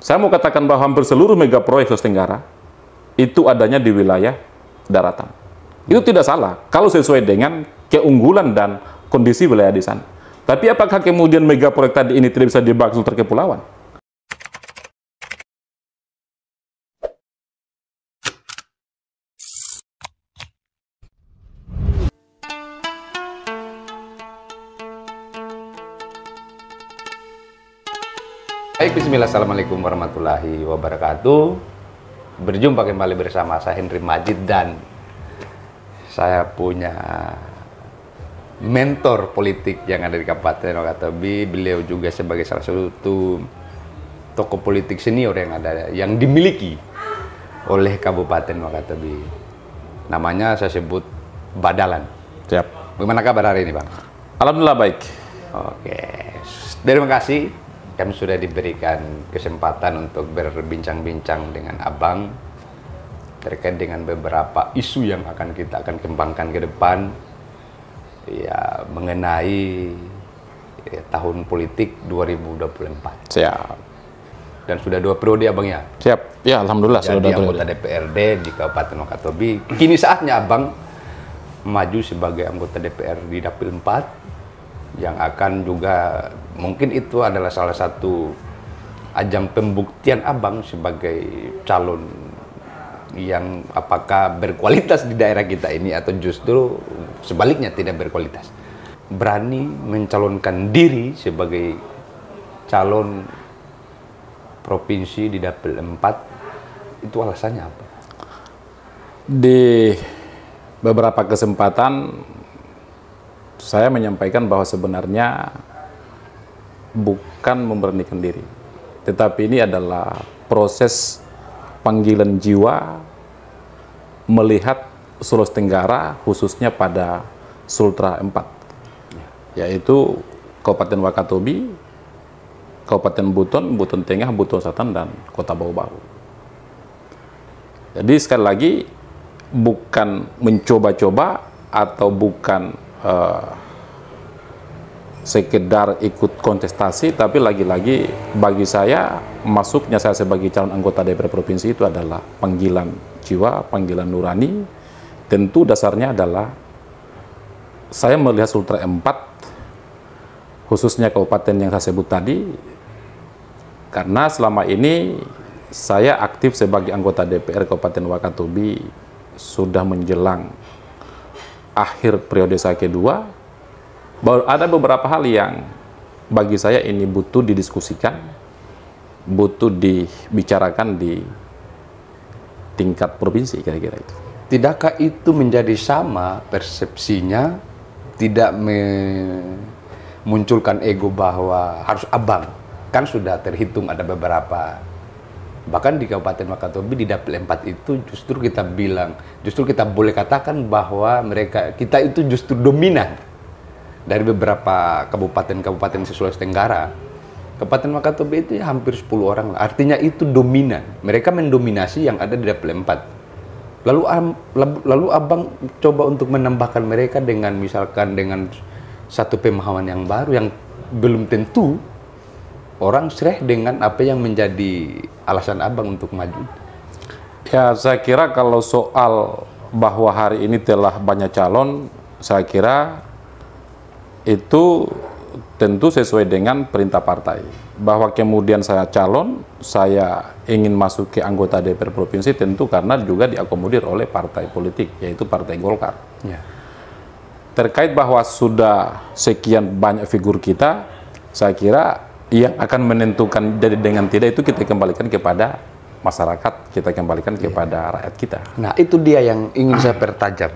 Saya mau katakan bahwa hampir seluruh mega proyek Sulawesi Tenggara itu adanya di wilayah daratan. Itu tidak salah kalau sesuai dengan keunggulan dan kondisi wilayah di sana. Tapi apakah kemudian mega proyek tadi ini tidak bisa dibahas untuk kepulauan? Baik, bismillah, assalamualaikum warahmatullahi wabarakatuh. Berjumpa kembali bersama saya Henry Majid, dan saya punya mentor politik yang ada di Kabupaten Wakatobi. Beliau juga sebagai salah satu tokoh politik senior yang dimiliki oleh Kabupaten Wakatobi. Namanya saya sebut Badalan. Siap. Bagaimana kabar hari ini, Bang? Alhamdulillah baik. Oke, terima kasih. Kami sudah diberikan kesempatan untuk berbincang-bincang dengan Abang terkait dengan beberapa isu yang kita akan kembangkan ke depan, ya, mengenai tahun politik 2024. Siap. Dan sudah 2 periode, Abang, ya? Siap. Ya, alhamdulillah sudah 2 periode. Anggota DPRD di Kabupaten Wakatobi. Kini saatnya Abang maju sebagai anggota DPR di Dapil 4, yang akan juga mungkin itu adalah salah satu ajang pembuktian Abang sebagai calon yang apakah berkualitas di daerah kita ini atau justru sebaliknya tidak berkualitas. Berani mencalonkan diri sebagai calon provinsi di Dapil 4, itu alasannya apa? Di beberapa kesempatan saya menyampaikan bahwa sebenarnya bukan memberanikan diri, tetapi ini adalah proses panggilan jiwa melihat Sulawesi Tenggara, khususnya pada Sultra 4, yaitu Kabupaten Wakatobi, Kabupaten Buton, Buton Tengah, Buton Selatan, dan Kota Bau-Bau. Jadi sekali lagi, bukan mencoba-coba atau bukan sekedar ikut kontestasi, tapi lagi-lagi bagi saya, masuknya saya sebagai calon anggota DPR Provinsi itu adalah panggilan jiwa, panggilan nurani. Tentu dasarnya adalah saya melihat Sultra 4, khususnya kabupaten yang saya sebut tadi, karena selama ini saya aktif sebagai anggota DPR Kabupaten Wakatobi sudah menjelang akhir periode saya kedua. Ada beberapa hal yang bagi saya ini butuh didiskusikan, butuh dibicarakan di tingkat provinsi, kira-kira itu. Tidakkah itu menjadi sama persepsinya, tidak memunculkan ego bahwa harus Abang? Kan sudah terhitung ada beberapa, bahkan di Kabupaten Wakatobi di Dapil 4 itu justru kita boleh katakan bahwa kita itu justru dominan dari beberapa kabupaten-kabupaten di Sulawesi Tenggara. Kabupaten Wakatobi itu ya hampir 10 orang, artinya itu dominan. Mereka mendominasi yang ada di Dapil 4. Lalu Abang coba untuk menambahkan mereka dengan misalkan dengan satu pemahaman yang baru yang belum tentu orang sereh dengan apa yang menjadi alasan Abang untuk maju. Ya, saya kira kalau soal bahwa hari ini telah banyak calon, saya kira itu tentu sesuai dengan perintah partai. Bahwa kemudian saya calon, saya ingin masuk ke anggota DPR Provinsi, tentu karena juga diakomodir oleh partai politik, yaitu Partai Golkar. Ya. Terkait bahwa sudah sekian banyak figur kita, saya kira yang akan menentukan jadi dengan tidak itu kita kembalikan kepada masyarakat, kita kembalikan kepada rakyat kita. Nah, itu dia yang ingin saya pertajam.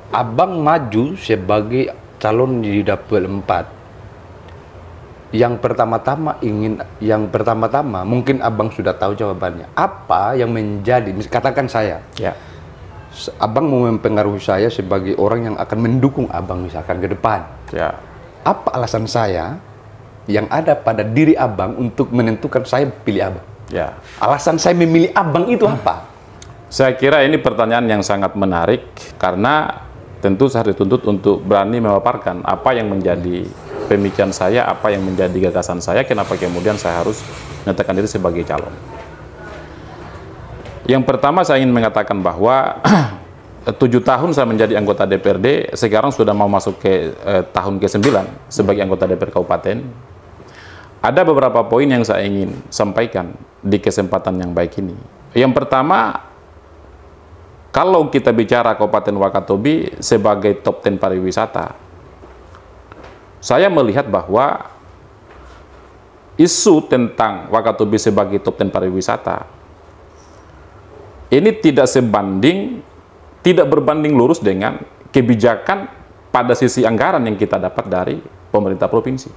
Abang maju sebagai calon di Dapil 4. Yang pertama-tama mungkin Abang sudah tahu jawabannya. Apa yang menjadi, katakan saya, ya, Abang mau mempengaruhi saya sebagai orang yang akan mendukung Abang misalkan ke depan. ya. Apa alasan saya yang ada pada diri Abang untuk menentukan saya pilih Abang? Ya. Alasan saya memilih Abang itu apa? Saya kira ini pertanyaan yang sangat menarik, karena tentu saya dituntut untuk berani memaparkan apa yang menjadi pemikiran saya, apa yang menjadi gagasan saya, kenapa kemudian saya harus menyatakan diri sebagai calon. Yang pertama saya ingin mengatakan bahwa 7 tahun saya menjadi anggota DPRD, sekarang sudah mau masuk ke tahun ke-9 sebagai anggota DPR Kabupaten. Ada beberapa poin yang saya ingin sampaikan di kesempatan yang baik ini. Yang pertama, kalau kita bicara Kabupaten Wakatobi sebagai top 10 pariwisata, saya melihat bahwa isu tentang Wakatobi sebagai top 10 pariwisata ini tidak berbanding lurus dengan kebijakan pada sisi anggaran yang kita dapat dari pemerintah provinsi.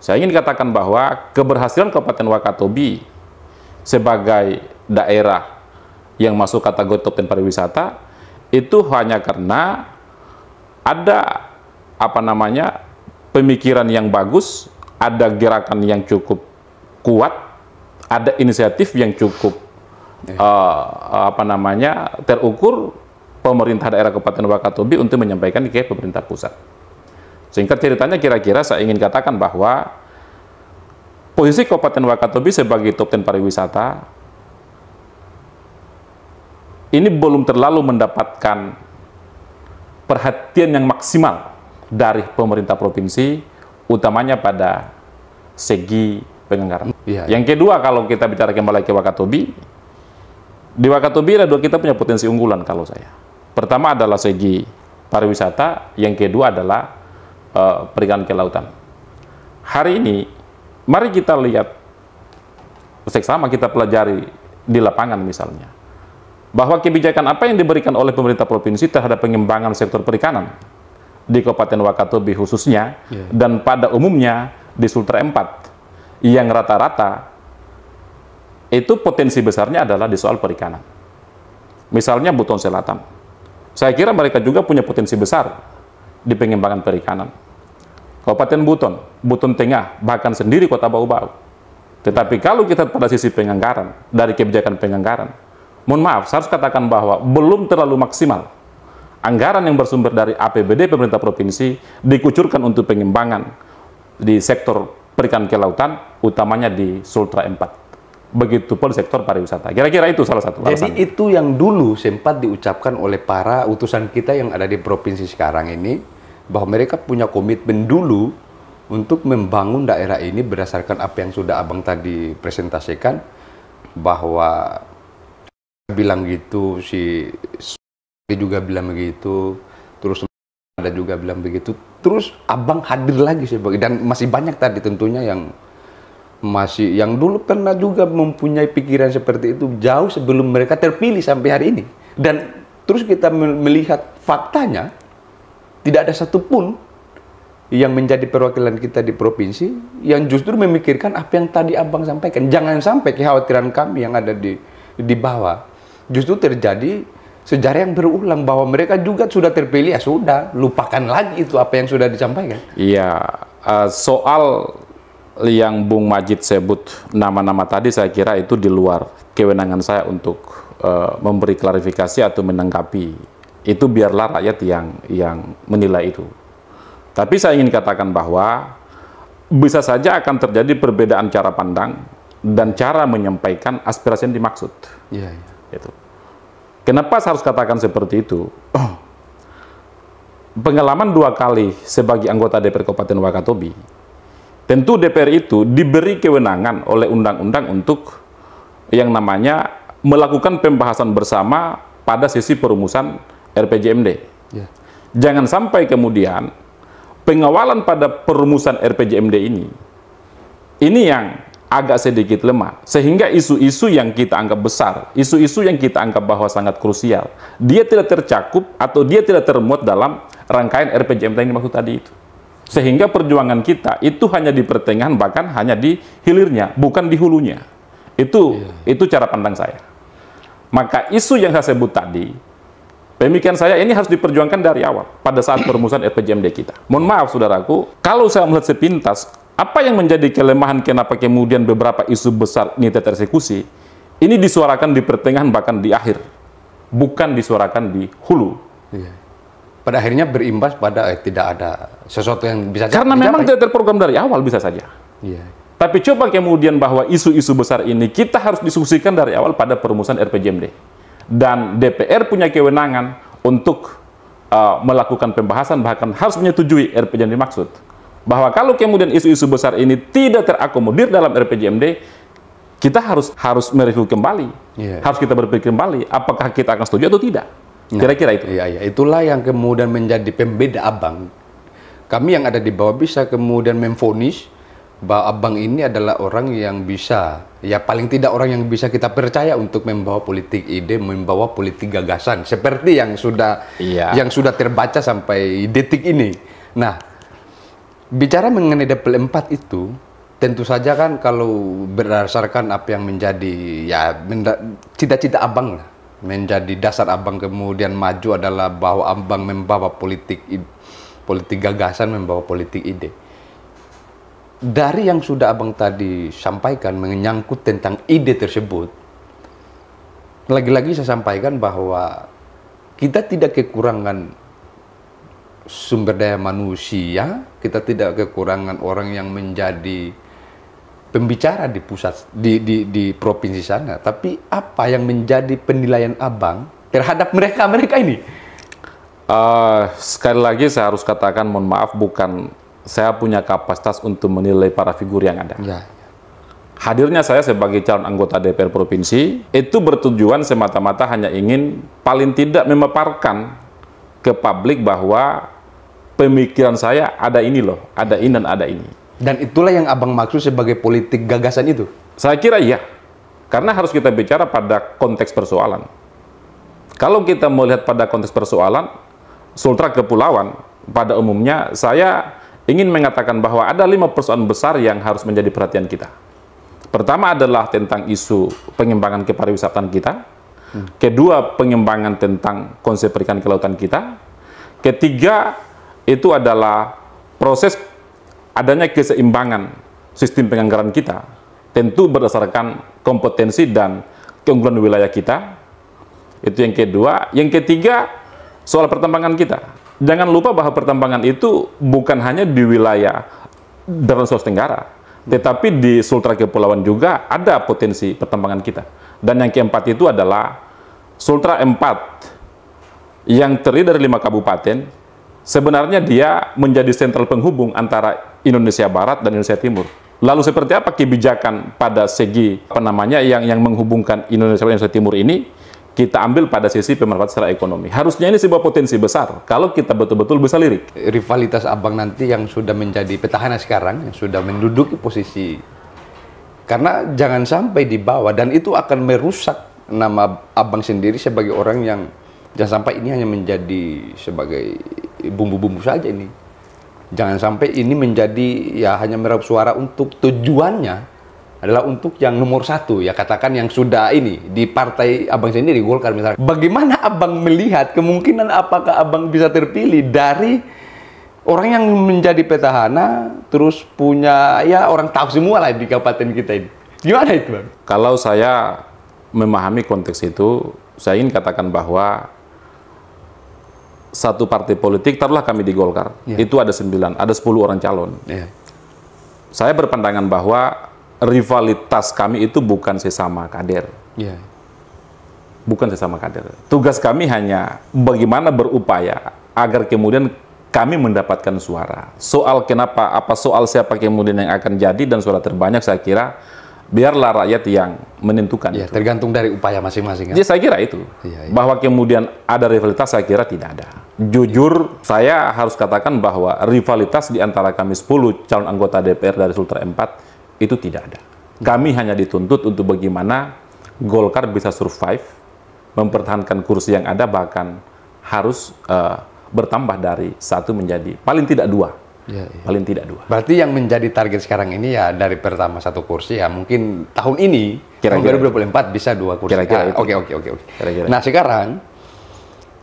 Saya ingin katakan bahwa keberhasilan Kabupaten Wakatobi sebagai daerah yang masuk kategori top 10 pariwisata itu hanya karena ada pemikiran yang bagus, ada gerakan yang cukup kuat, ada inisiatif yang cukup terukur pemerintah daerah Kabupaten Wakatobi untuk menyampaikan ke pemerintah pusat. Singkat ceritanya, kira-kira saya ingin katakan bahwa posisi Kabupaten Wakatobi sebagai top 10 pariwisata ini belum terlalu mendapatkan perhatian yang maksimal dari pemerintah provinsi, utamanya pada segi penganggaran. Yang kedua, kalau kita bicara kembali ke Wakatobi, di Wakatobi ada kita punya potensi unggulan kalau saya. Pertama adalah segi pariwisata, yang kedua adalah perikanan kelautan. Hari ini, mari kita lihat, bersama kita pelajari di lapangan misalnya, bahwa kebijakan apa yang diberikan oleh pemerintah provinsi terhadap pengembangan sektor perikanan di Kabupaten Wakatobi khususnya, dan pada umumnya di Sultra 4, yang rata-rata itu potensi besarnya adalah di soal perikanan. Misalnya Buton Selatan. Saya kira mereka juga punya potensi besar di pengembangan perikanan. Kabupaten Buton, Buton Tengah, bahkan sendiri Kota Bau-Bau. Tetapi kalau kita pada sisi penganggaran, dari kebijakan penganggaran, mohon maaf, saya harus katakan bahwa belum terlalu maksimal anggaran yang bersumber dari APBD pemerintah provinsi dikucurkan untuk pengembangan di sektor perikanan kelautan, utamanya di Sultra 4. Begitu pun sektor pariwisata. Kira-kira itu salah satu alasan. Jadi itu yang dulu sempat diucapkan oleh para utusan kita yang ada di provinsi sekarang ini, bahwa mereka punya komitmen dulu untuk membangun daerah ini berdasarkan apa yang sudah Abang tadi presentasikan, bahwa bilang gitu, si juga bilang begitu, terus ada juga bilang begitu, terus Abang hadir lagi sebagai, dan masih banyak tadi tentunya yang dulu pernah juga mempunyai pikiran seperti itu jauh sebelum mereka terpilih sampai hari ini. Dan terus kita melihat faktanya, tidak ada satupun yang menjadi perwakilan kita di provinsi yang justru memikirkan apa yang tadi Abang sampaikan. Jangan sampai kekhawatiran kami yang ada di bawah justru terjadi sejarah yang berulang, bahwa mereka juga sudah terpilih, ya sudah, lupakan lagi itu apa yang sudah disampaikan. Iya, soal yang Bung Majid sebut nama-nama tadi, saya kira itu di luar kewenangan saya untuk memberi klarifikasi atau menanggapi. Itu biarlah rakyat yang menilai itu. Tapi saya ingin katakan bahwa bisa saja akan terjadi perbedaan cara pandang dan cara menyampaikan aspirasi yang dimaksud. Iya. Itu. Kenapa saya harus katakan seperti itu? Pengalaman 2 kali sebagai anggota DPR Kabupaten Wakatobi, tentu DPR itu diberi kewenangan oleh undang-undang untuk yang namanya melakukan pembahasan bersama pada sisi perumusan RPJMD. Yeah. Jangan sampai kemudian pengawalan pada perumusan RPJMD ini yang agak sedikit lemah, sehingga isu-isu yang kita anggap besar, isu-isu yang kita anggap bahwa sangat krusial, dia tidak tercakup atau dia tidak termuat dalam rangkaian RPJMD yang dimaksud tadi itu. Sehingga perjuangan kita itu hanya di pertengahan, bahkan hanya di hilirnya, bukan di hulunya. Itu cara pandang saya. Maka isu yang saya sebut tadi, pemikiran saya ini harus diperjuangkan dari awal pada saat perumusan RPJMD kita. Mohon maaf saudaraku, kalau saya melihat sepintas, apa yang menjadi kelemahan kenapa kemudian beberapa isu besar ini tereksekusi, ini disuarakan di pertengahan bahkan di akhir, bukan disuarakan di hulu. pada akhirnya berimbas pada tidak ada sesuatu yang bisa Karena memang tidak terprogram dari awal bisa saja. Iya. Tapi coba kemudian bahwa isu-isu besar ini kita harus diskusikan dari awal pada perumusan RPJMD. Dan DPR punya kewenangan untuk melakukan pembahasan, bahkan harus menyetujui RPJMD maksud. Bahwa kalau kemudian isu-isu besar ini tidak terakomodir dalam RPJMD, kita harus mereview kembali. Harus kita berpikir kembali, apakah kita akan setuju atau tidak. Kira-kira itu. Iya, itulah yang kemudian menjadi pembeda Abang. Kami yang ada di bawah bisa kemudian memvonis bahwa Abang ini adalah orang yang bisa, ya paling tidak orang yang bisa kita percaya untuk membawa politik ide, membawa politik gagasan, seperti yang sudah terbaca sampai detik ini. Nah, bicara mengenai DPL 4 itu, tentu saja kan kalau berdasarkan apa yang menjadi cita-cita Abang, menjadi dasar Abang kemudian maju adalah bahwa Abang membawa politik gagasan, membawa politik ide. Dari yang sudah Abang tadi sampaikan menyangkut tentang ide tersebut, lagi-lagi saya sampaikan bahwa kita tidak kekurangan sumber daya manusia, kita tidak kekurangan orang yang menjadi pembicara di pusat, di provinsi sana. Tapi apa yang menjadi penilaian Abang terhadap mereka ini? Sekali lagi saya harus katakan, mohon maaf, bukan saya punya kapasitas untuk menilai para figur yang ada. Hadirnya saya sebagai calon anggota DPR Provinsi itu bertujuan semata-mata hanya ingin paling tidak memaparkan ke publik bahwa pemikiran saya ada ini loh, ada ini dan ada ini. Dan itulah yang Abang maksud sebagai politik gagasan itu? Saya kira iya, karena harus kita bicara pada konteks persoalan. Kalau kita melihat pada konteks persoalan, Sultra Kepulauan, pada umumnya saya ingin mengatakan bahwa ada 5 persoalan besar yang harus menjadi perhatian kita. Pertama adalah tentang isu pengembangan kepariwisataan kita. Kedua, pengembangan tentang konsep perikanan kelautan kita. Ketiga, itu adalah proses adanya keseimbangan sistem penganggaran kita, tentu berdasarkan kompetensi dan keunggulan wilayah kita. Itu yang kedua. Yang ketiga, soal pertambangan kita. Jangan lupa bahwa pertambangan itu bukan hanya di wilayah Daratan Sulawesi Tenggara, tetapi di Sultra Kepulauan juga ada potensi pertambangan kita. Dan yang keempat itu adalah Sultra 4 yang terdiri dari 5 kabupaten. Sebenarnya dia menjadi sentral penghubung antara Indonesia Barat dan Indonesia Timur. Lalu seperti apa kebijakan pada segi yang menghubungkan Indonesia Barat dan Indonesia Timur ini? Kita ambil pada sisi pemanfaatan secara ekonomi. Harusnya ini sebuah potensi besar kalau kita betul-betul bisa lirik. Rivalitas Abang nanti yang sudah menjadi petahana sekarang, yang sudah menduduki posisi, karena jangan sampai dibawa, dan itu akan merusak nama Abang sendiri sebagai orang yang, jangan sampai ini hanya menjadi sebagai bumbu-bumbu saja ini. Jangan sampai ini menjadi ya hanya meraup suara untuk tujuannya adalah untuk yang nomor 1, ya katakan yang sudah ini di partai Abang sendiri, Golkar misalnya. Bagaimana Abang melihat kemungkinan apakah Abang bisa terpilih dari orang yang menjadi petahana terus punya ya orang tahu semua lah di kabupaten kita ini? Gimana itu, Bang? Kalau saya memahami konteks itu, saya ingin katakan bahwa satu partai politik, taruhlah kami di Golkar, itu ada 9, ada 10 orang calon. Saya berpandangan bahwa rivalitas kami itu bukan sesama kader. Bukan sesama kader. Tugas kami hanya bagaimana berupaya agar kemudian kami mendapatkan suara. Soal kenapa, soal siapa kemudian yang akan jadi dan suara terbanyak, saya kira biarlah rakyat yang menentukan. Itu tergantung dari upaya masing-masing. Jadi saya kira itu. Bahwa kemudian ada rivalitas, saya kira tidak ada. Jujur, saya harus katakan bahwa rivalitas di antara kami 10 calon anggota DPR dari Sultra 4 itu tidak ada. Kami hanya dituntut untuk bagaimana Golkar bisa survive, mempertahankan kursi yang ada, bahkan harus bertambah dari 1 menjadi paling tidak 2. Paling tidak 2. Berarti yang menjadi target sekarang ini ya dari pertama 1 kursi ya mungkin tahun ini, tahun 2024 bisa 2 kursi. Oke. Nah sekarang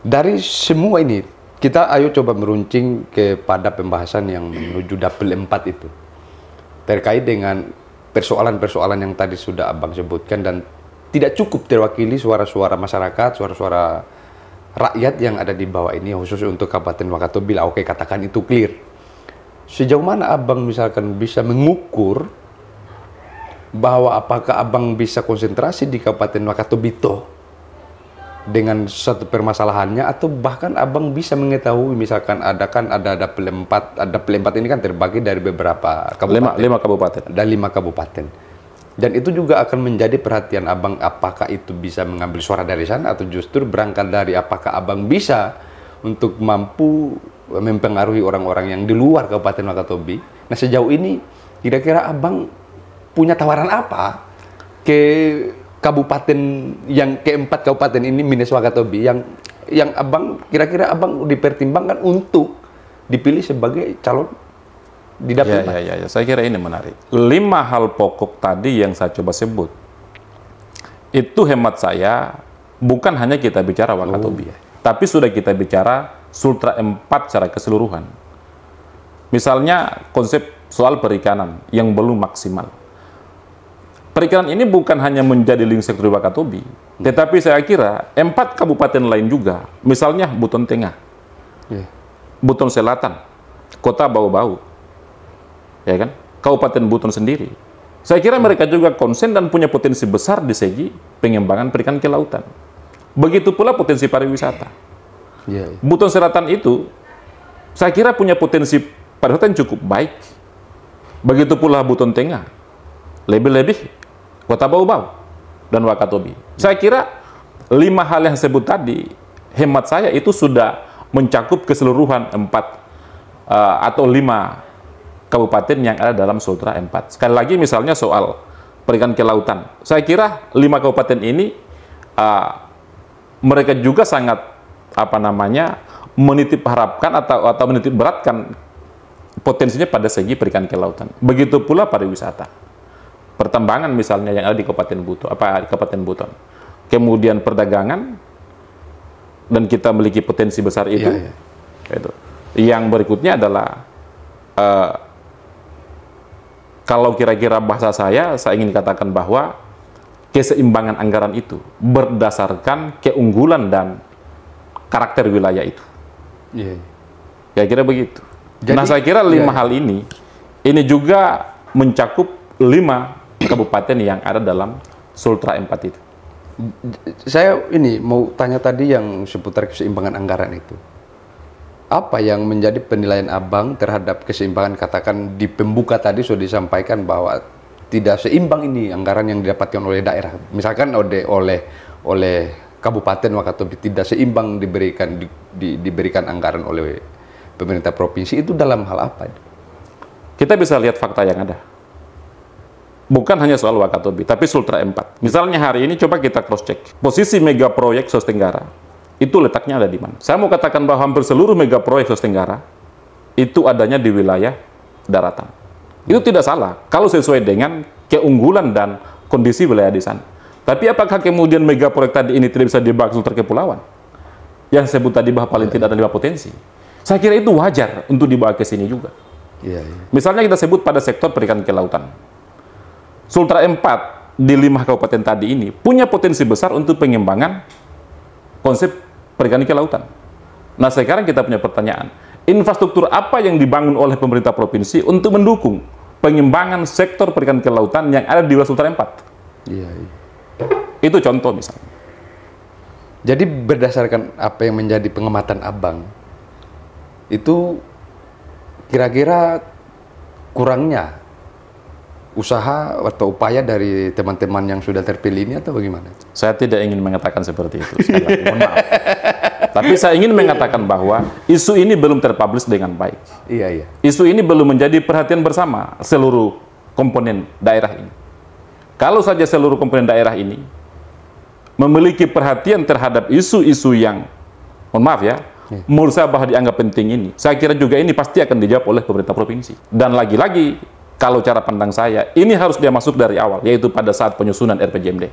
dari semua ini kita ayo coba meruncing kepada pembahasan yang menuju dapil 4 itu. Terkait dengan persoalan-persoalan yang tadi sudah Abang sebutkan dan tidak cukup terwakili suara-suara masyarakat, suara-suara rakyat yang ada di bawah ini, khusus untuk Kabupaten Wakatobi, oke katakan itu clear. Sejauh mana Abang misalkan bisa mengukur bahwa apakah Abang bisa konsentrasi di Kabupaten Wakatobi toh dengan satu permasalahannya, atau bahkan Abang bisa mengetahui misalkan ada Pelempat ini kan terbagi dari beberapa kabupaten, 5 kabupaten dan 5 kabupaten, dan itu juga akan menjadi perhatian Abang, apakah itu bisa mengambil suara dari sana atau justru berangkat dari apakah Abang bisa untuk mampu mempengaruhi orang-orang yang di luar Kabupaten Wakatobi. Nah, sejauh ini kira-kira Abang punya tawaran apa ke kabupaten yang keempat kabupaten ini minus Wakatobi yang Abang kira-kira Abang dipertimbangkan untuk dipilih sebagai calon di dapil? Ya. Saya kira ini menarik. 5 hal pokok tadi yang saya coba sebut, itu hemat saya bukan hanya kita bicara Wakatobi, tapi sudah kita bicara Sultra 4 secara keseluruhan. Misalnya konsep soal perikanan yang belum maksimal. Perikanan ini bukan hanya menjadi link sektor Wakatobi, tetapi saya kira 4 kabupaten lain juga, misalnya Buton Tengah, Buton Selatan, Kota Bau-Bau, ya kan, Kabupaten Buton sendiri. Saya kira mereka juga konsen dan punya potensi besar di segi pengembangan perikanan kelautan. Begitu pula potensi pariwisata. Buton Selatan itu, saya kira punya potensi pariwisata yang cukup baik. Begitu pula Buton Tengah, lebih-lebih Kota Bau-Bau dan Wakatobi. Saya kira 5 hal yang sebut tadi, hemat saya itu sudah mencakup keseluruhan 4 atau 5 kabupaten yang ada dalam Sultra 4. Sekali lagi misalnya soal perikanan kelautan, saya kira 5 kabupaten ini mereka juga sangat menitip harapkan atau menitip beratkan potensinya pada segi perikanan kelautan. Begitu pula pariwisata. Pertambangan misalnya yang ada di Kabupaten Buton, kemudian perdagangan, dan kita memiliki potensi besar itu. Itu. Yang berikutnya adalah kalau kira-kira bahasa saya ingin katakan bahwa keseimbangan anggaran itu berdasarkan keunggulan dan karakter wilayah itu. Kira-kira begitu. Jadi, nah, saya kira 5 hal ini juga mencakup 5 kabupaten yang ada dalam Sultra 4 itu. Saya ini mau tanya tadi yang seputar keseimbangan anggaran itu. Apa yang menjadi penilaian Abang terhadap keseimbangan, katakan di pembuka tadi sudah disampaikan bahwa tidak seimbang ini anggaran yang didapatkan oleh daerah. Misalkan oleh Kabupaten Wakatobi tidak seimbang diberikan anggaran oleh pemerintah provinsi, itu dalam hal apa? Kita bisa lihat fakta yang ada. Bukan hanya soal Wakatobi, tapi Sultra 4. Misalnya hari ini coba kita cross-check. Posisi mega proyek Sulawesi Tenggara, itu letaknya ada di mana? Saya mau katakan bahwa hampir seluruh mega proyek Sulawesi Tenggara, itu adanya di wilayah daratan. Itu tidak salah, kalau sesuai dengan keunggulan dan kondisi wilayah di sana. Tapi apakah kemudian mega proyek tadi ini tidak bisa dibawa ke Sultra Kepulauan? Yang saya sebut tadi bahwa paling tidak ada 5 potensi. Saya kira itu wajar untuk dibawa ke sini juga. Misalnya kita sebut pada sektor perikanan kelautan. Sultra 4 di 5 kabupaten tadi ini punya potensi besar untuk pengembangan konsep perikanan kelautan. Nah, sekarang kita punya pertanyaan, infrastruktur apa yang dibangun oleh pemerintah provinsi untuk mendukung pengembangan sektor perikanan kelautan yang ada di wilayah Sultra 4? Itu contoh misalnya. Jadi berdasarkan apa yang menjadi pengamatan Abang, itu kira-kira kurangnya usaha atau upaya dari teman-teman yang sudah terpilih ini atau bagaimana? Saya tidak ingin mengatakan seperti itu, sekali lagi, mohon maaf. Tapi saya ingin mengatakan bahwa isu ini belum terpublish dengan baik. Isu ini belum menjadi perhatian bersama seluruh komponen daerah ini. Kalau saja seluruh komponen daerah ini memiliki perhatian terhadap isu-isu yang, mohon maaf ya, menurut saya bahwa dianggap penting ini, saya kira juga ini pasti akan dijawab oleh pemerintah provinsi. Dan lagi-lagi, kalau cara pandang saya, ini harus dia masuk dari awal, yaitu pada saat penyusunan RPJMD.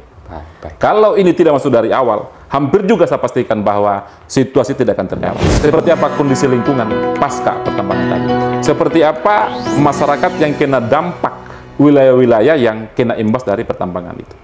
Kalau ini tidak masuk dari awal, hampir juga saya pastikan bahwa situasi tidak akan terjawab. Seperti apa kondisi lingkungan pasca pertambangan tadi? Seperti apa masyarakat yang kena dampak wilayah-wilayah yang kena imbas dari pertambangan itu?